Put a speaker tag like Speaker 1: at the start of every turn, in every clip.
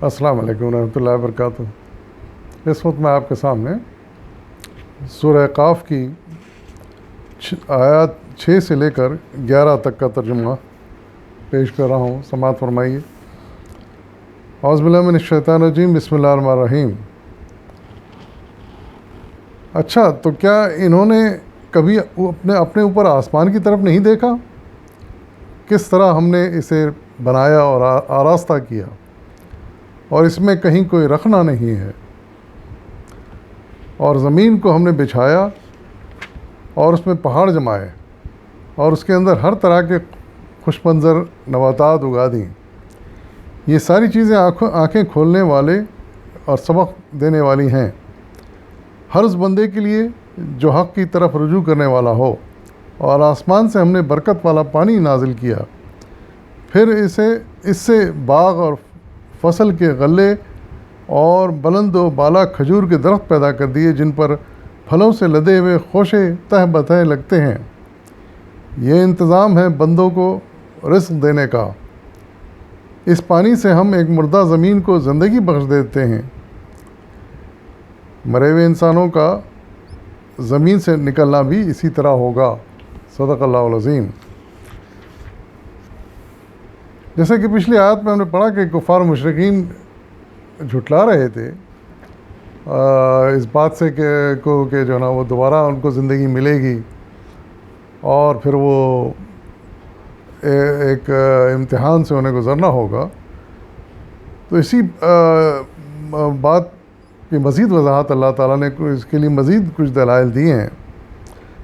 Speaker 1: السلام علیکم ورحمۃ اللہ وبرکاتہ۔ اس وقت میں آپ کے سامنے سورہ قاف کی آیات 6 سے لے کر 11 تک کا ترجمہ پیش کر رہا ہوں، سماعت فرمائیے۔ اعوذ باللہ من الشیطان الرجیم، بسم اللہ الرحمن الرحیم۔ اچھا، تو کیا انہوں نے کبھی اپنے اوپر آسمان کی طرف نہیں دیکھا؟ کس طرح ہم نے اسے بنایا اور آراستہ کیا، اور اس میں کہیں کوئی رخنہ نہیں ہے، اور زمین کو ہم نے بچھایا اور اس میں پہاڑ جمائے اور اس کے اندر ہر طرح کے خوش منظر نباتات اگا دیں۔ یہ ساری چیزیں آنکھیں کھولنے والے اور سبق دینے والی ہیں ہر اس بندے کے لیے جو حق کی طرف رجوع کرنے والا ہو۔ اور آسمان سے ہم نے برکت والا پانی نازل کیا، پھر اس سے باغ اور فصل کے غلے اور بلند و بالا کھجور کے درخت پیدا کر دیے، جن پر پھلوں سے لدے ہوئے خوشے تہ بتہ لگتے ہیں۔ یہ انتظام ہے بندوں کو رزق دینے کا۔ اس پانی سے ہم ایک مردہ زمین کو زندگی بخش دیتے ہیں۔ مرے ہوئے انسانوں کا زمین سے نکلنا بھی اسی طرح ہوگا۔ صدق اللہ العظیم۔ جیسے کہ پچھلی آیت میں ہم نے پڑھا کہ کفار و مشرکین جھٹلا رہے تھے اس بات سے کہ جو نا وہ دوبارہ ان کو زندگی ملے گی اور پھر وہ ایک امتحان سے انہیں گزرنا ہوگا۔ تو اسی بات کی مزید وضاحت اللہ تعالیٰ نے اس کے لیے مزید کچھ دلائل دیے ہیں۔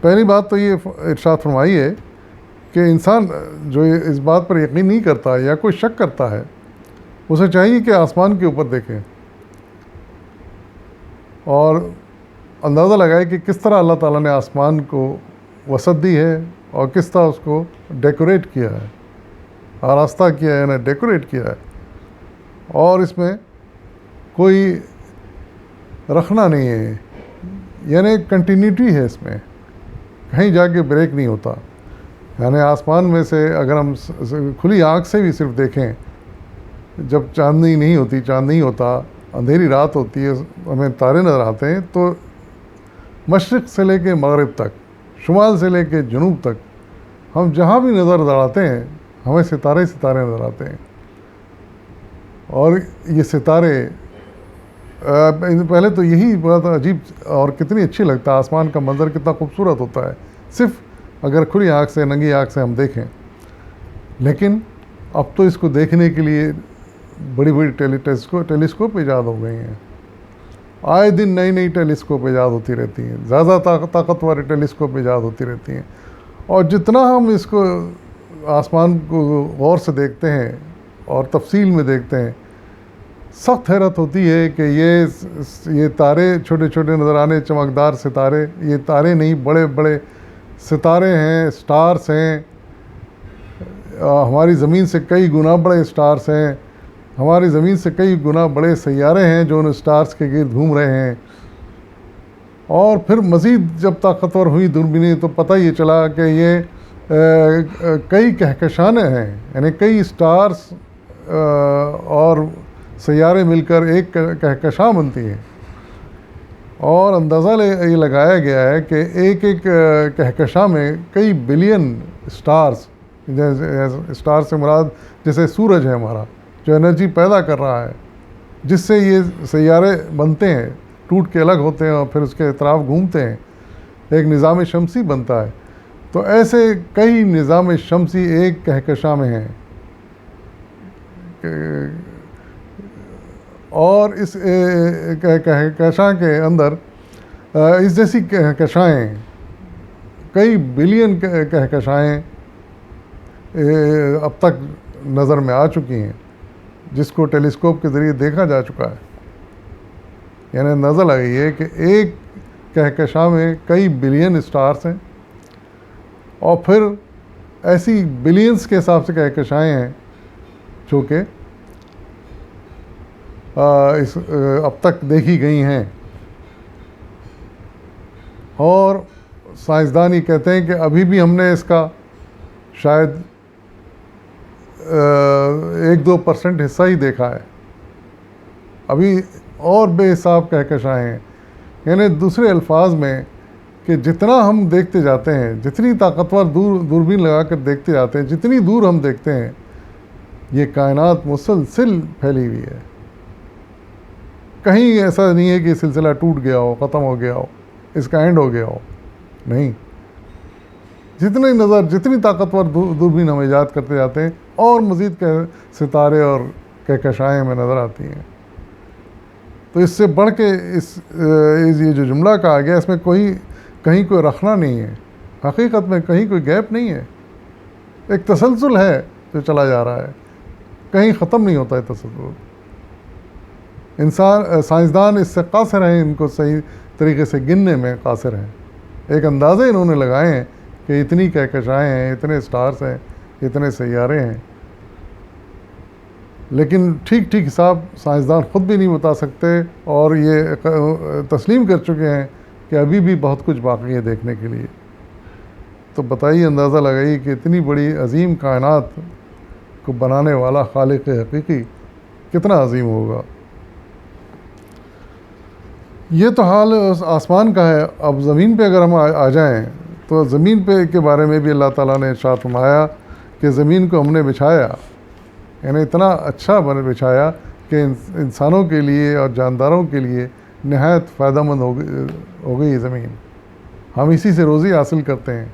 Speaker 1: پہلی بات تو یہ ارشاد فرمائی ہے کہ انسان جو اس بات پر یقین نہیں کرتا یا کوئی شک کرتا ہے، اسے چاہیے کہ آسمان کے اوپر دیکھیں اور اندازہ لگائے کہ کس طرح اللہ تعالیٰ نے آسمان کو وسعت دی ہے اور کس طرح اس کو ڈیکوریٹ کیا ہے، آراستہ کیا ہے، یعنی ڈیکوریٹ کیا ہے، اور اس میں کوئی رکھنا نہیں ہے، یعنی کنٹینیوٹی ہے، اس میں کہیں جا کے بریک نہیں ہوتا۔ یعنی آسمان میں سے اگر ہم کھلی آنکھ سے بھی صرف دیکھیں، جب چاندنی نہیں ہوتی، چاند نہیں ہوتا، اندھیری رات ہوتی ہے، ہمیں تارے نظر آتے ہیں، تو مشرق سے لے کے مغرب تک، شمال سے لے کے جنوب تک ہم جہاں بھی نظر دوڑاتے ہیں ہمیں ستارے نظر آتے ہیں۔ اور یہ ستارے پہلے تو یہی بہت عجیب اور کتنی اچھی لگتا ہے، آسمان کا منظر کتنا خوبصورت ہوتا ہے صرف اگر کھلی آنکھ سے، ننگی آنکھ سے ہم دیکھیں۔ لیکن اب تو اس کو دیکھنے کے لیے بڑی بڑی ٹیلیسکوپ ایجاد ہو گئی ہیں، آئے دن نئی ٹیلیسکوپ ایجاد ہوتی رہتی ہیں، زیادہ طاقتور ٹیلیسکوپ ایجاد ہوتی رہتی ہیں، اور جتنا ہم اس کو آسمان کو غور سے دیکھتے ہیں اور تفصیل میں دیکھتے ہیں، سخت حیرت ہوتی ہے کہ یہ تارے چھوٹے چھوٹے نظر آنے چمکدار ستارے، یہ تارے نہیں، بڑے بڑے ستارے ہیں، سٹارز ہیں، ہماری زمین سے کئی گنا بڑے سٹارز ہیں، ہماری زمین سے کئی گنا بڑے سیارے ہیں جو ان سٹارز کے گرد گھوم رہے ہیں۔ اور پھر مزید جب طاقتور ہوئی دوربینیں تو پتہ یہ چلا کہ یہ کئی کہکشانیں ہیں، یعنی کئی سٹارز اور سیارے مل کر ایک کہکشاں بنتی ہیں، اور اندازہ یہ لگایا گیا ہے کہ ایک کہکشاں میں کئی بلین سٹارز، سٹار سے مراد جیسے سورج ہے ہمارا جو انرجی پیدا کر رہا ہے، جس سے یہ سیارے بنتے ہیں، ٹوٹ کے الگ ہوتے ہیں اور پھر اس کے اطراف گھومتے ہیں، ایک نظام شمسی بنتا ہے۔ تو ایسے کئی نظام شمسی ایک کہکشاں میں ہیں، اور اس کہکشاں کے اندر اس جیسی کہکشائیں، کئی بلین کہکشائیں اب تک نظر میں آ چکی ہیں، جس کو ٹیلیسکوپ کے ذریعے دیکھا جا چکا ہے۔ یعنی اندازہ لگائیے کہ ایک کہکشاں میں کئی بلین سٹارز ہیں، اور پھر ایسی بلینز کے حساب سے کہکشائیں ہیں جو کہ اب تک دیکھی گئی ہیں۔ اور سائنسدان یہ کہتے ہیں کہ ابھی بھی ہم نے اس کا شاید 1-2% حصہ ہی دیکھا ہے، ابھی اور بے حساب کہکشائیں ہیں. یعنی دوسرے الفاظ میں کہ جتنا ہم دیکھتے جاتے ہیں، جتنی طاقتور دوربین لگا کر دیکھتے جاتے ہیں، جتنی دور ہم دیکھتے ہیں، یہ کائنات مسلسل پھیلی ہوئی ہے. کہیں ایسا نہیں ہے کہ سلسلہ ٹوٹ گیا ہو، ختم ہو گیا ہو، اس کا اینڈ ہو گیا ہو. نہیں، جتنی طاقتور دوربین ہم ایجاد کرتے جاتے ہیں اور مزید ستارے اور کہکشائیں ہمیں نظر آتی ہیں. تو اس سے بڑھ کے یہ جو جملہ کہا گیا، اس میں کہیں کوئی رکھنا نہیں ہے. حقیقت میں کہیں کوئی گیپ نہیں ہے، ایک تسلسل ہے جو چلا جا رہا ہے، کہیں ختم نہیں ہوتا ہے تسلسل. سائنسدان اس سے قاصر ہیں، ان کو صحیح طریقے سے گننے میں قاصر ہیں. ایک اندازے انہوں نے لگائے ہیں کہ اتنی کہکشائیں ہیں، اتنے سٹارز ہیں، اتنے سیارے ہیں، لیکن ٹھیک حساب سائنسدان خود بھی نہیں بتا سکتے، اور یہ تسلیم کر چکے ہیں کہ ابھی بھی بہت کچھ باقی ہے دیکھنے کے لیے. تو بتائیے، اندازہ لگائیے کہ اتنی بڑی عظیم کائنات کو بنانے والا خالق حقیقی کتنا عظیم ہوگا. یہ تو حال آسمان کا ہے. اب زمین پہ اگر ہم آ جائیں تو زمین پہ کے بارے میں بھی اللہ تعالیٰ نے ارشاد فرمایا کہ زمین کو ہم نے بچھایا، یعنی اتنا اچھا بچھایا کہ انسانوں کے لیے اور جانداروں کے لیے نہایت فائدہ مند ہو گئی زمین. ہم اسی سے روزی حاصل کرتے ہیں،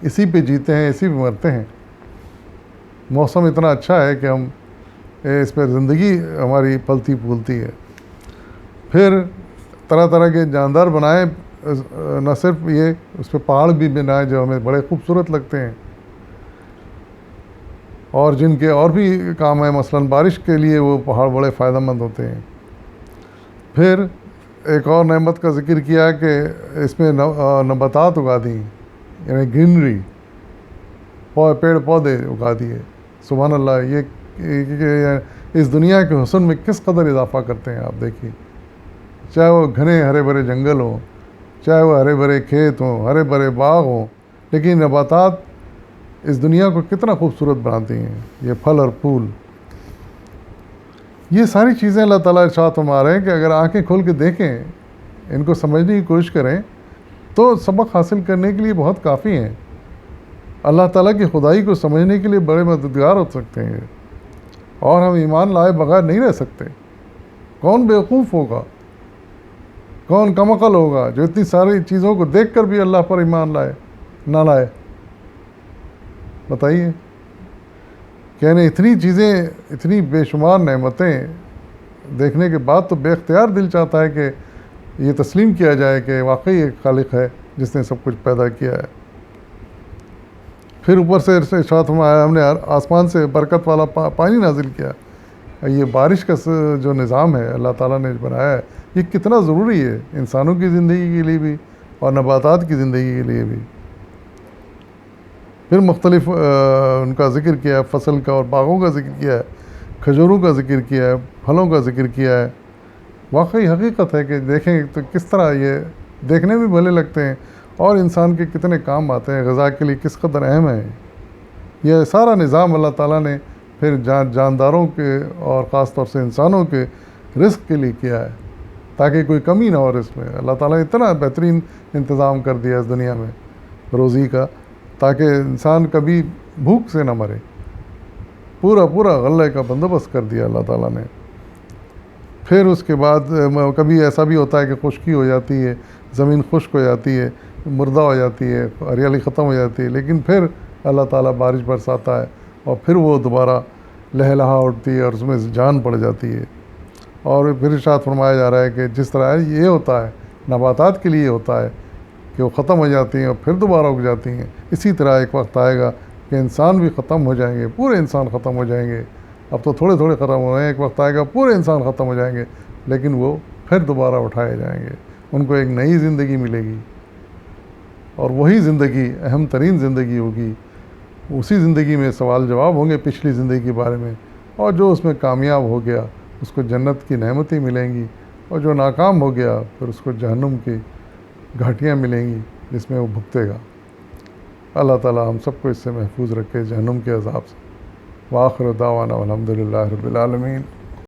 Speaker 1: اسی پہ جیتے ہیں، اسی پہ مرتے ہیں. موسم اتنا اچھا ہے کہ ہم اس پہ زندگی ہماری پلتی پھولتی ہے. پھر طرح طرح کے جاندار بنائے، نہ صرف یہ، اس پہ پہاڑ بھی بنائے جو ہمیں بڑے خوبصورت لگتے ہیں، اور جن کے اور بھی کام ہیں. مثلا بارش کے لیے وہ پہاڑ بڑے فائدہ مند ہوتے ہیں. پھر ایک اور نعمت کا ذکر کیا کہ اس میں نباتات اگا دیں، یعنی گرینری، پیڑ پودے اگا دیے. سبحان اللہ، یہ اس دنیا کے حسن میں کس قدر اضافہ کرتے ہیں. آپ دیکھیے، چاہے وہ گھنے ہرے بھرے جنگل ہوں، چاہے وہ ہرے بھرے کھیت ہوں، ہرے بھرے باغ ہوں، لیکن نباتات اس دنیا کو کتنا خوبصورت بناتی ہیں. یہ پھل اور پھول، یہ ساری چیزیں اللہ تعالیٰ ارشاد فرما رہے ہیں کہ اگر آنکھیں کھول کے دیکھیں، ان کو سمجھنے کی کوشش کریں، تو سبق حاصل کرنے کے لیے بہت کافی ہیں. اللہ تعالیٰ کی خدائی کو سمجھنے کے لیے بڑے مددگار ہو سکتے ہیں. اور ہم ایمان لائے بغیر نہیں رہ سکتے. کون بیوقوف ہوگا، کون کم عقل ہوگا جو اتنی ساری چیزوں کو دیکھ کر بھی اللہ پر ایمان نہ لائے؟ بتائیے. کہنے اتنی چیزیں، اتنی بے شمار نعمتیں دیکھنے کے بعد تو بے اختیار دل چاہتا ہے کہ یہ تسلیم کیا جائے کہ واقعی ایک خالق ہے جس نے سب کچھ پیدا کیا ہے. پھر اوپر سے ارشاد فرمایا ہم نے آسمان سے برکت والا پانی نازل کیا. یہ بارش کا جو نظام ہے اللہ تعالیٰ نے بنایا ہے، یہ کتنا ضروری ہے انسانوں کی زندگی کے لیے بھی اور نباتات کی زندگی کے لیے بھی. پھر مختلف ان کا ذکر کیا ہے، فصل کا اور باغوں کا ذکر کیا ہے، کھجوروں کا ذکر کیا ہے، پھلوں کا ذکر کیا ہے. واقعی حقیقت ہے کہ دیکھیں تو کس طرح یہ دیکھنے میں بھلے لگتے ہیں اور انسان کے کتنے کام آتے ہیں، غذا کے لیے کس قدر اہم ہے. یہ سارا نظام اللہ تعالیٰ نے پھر جانداروں کے اور خاص طور سے انسانوں کے رزق کے لیے کیا ہے، تاکہ کوئی کمی نہ ہو رزق میں. اللہ تعالیٰ نے اتنا بہترین انتظام کر دیا اس دنیا میں روزی کا، تاکہ انسان کبھی بھوک سے نہ مرے. پورا غلے کا بندوبست کر دیا اللہ تعالیٰ نے. پھر اس کے بعد کبھی ایسا بھی ہوتا ہے کہ خشکی ہو جاتی ہے، زمین خشک ہو جاتی ہے، مردہ ہو جاتی ہے، ہریالی ختم ہو جاتی ہے، لیکن پھر اللہ تعالیٰ بارش برساتا ہے اور پھر وہ دوبارہ لہلہا اٹھتی ہے اور اس میں جان پڑ جاتی ہے. اور پھر ارشاد فرمایا جا رہا ہے کہ جس طرح یہ ہوتا ہے نباتات کے لیے ہوتا ہے کہ وہ ختم ہو جاتی ہیں اور پھر دوبارہ اگ جاتی ہیں، اسی طرح ایک وقت آئے گا کہ انسان بھی ختم ہو جائیں گے، پورے انسان ختم ہو جائیں گے. اب تو تھوڑے ختم ہو رہے ہیں، ایک وقت آئے گا پورے انسان ختم ہو جائیں گے، لیکن وہ پھر دوبارہ اٹھائے جائیں گے. ان کو ایک نئی زندگی ملے گی، اور وہی زندگی اہم ترین زندگی ہوگی. اسی زندگی میں سوال جواب ہوں گے پچھلی زندگی کے بارے میں، اور جو اس میں کامیاب ہو گیا اس کو جنت کی نعمتیں ملیں گی، اور جو ناکام ہو گیا پھر اس کو جہنم کی گھاٹیاں ملیں گی جس میں وہ بھگتے گا. اللہ تعالیٰ ہم سب کو اس سے محفوظ رکھے جہنم کے عذاب سے. وآخر دعوانا والحمد للہ رب العالمین.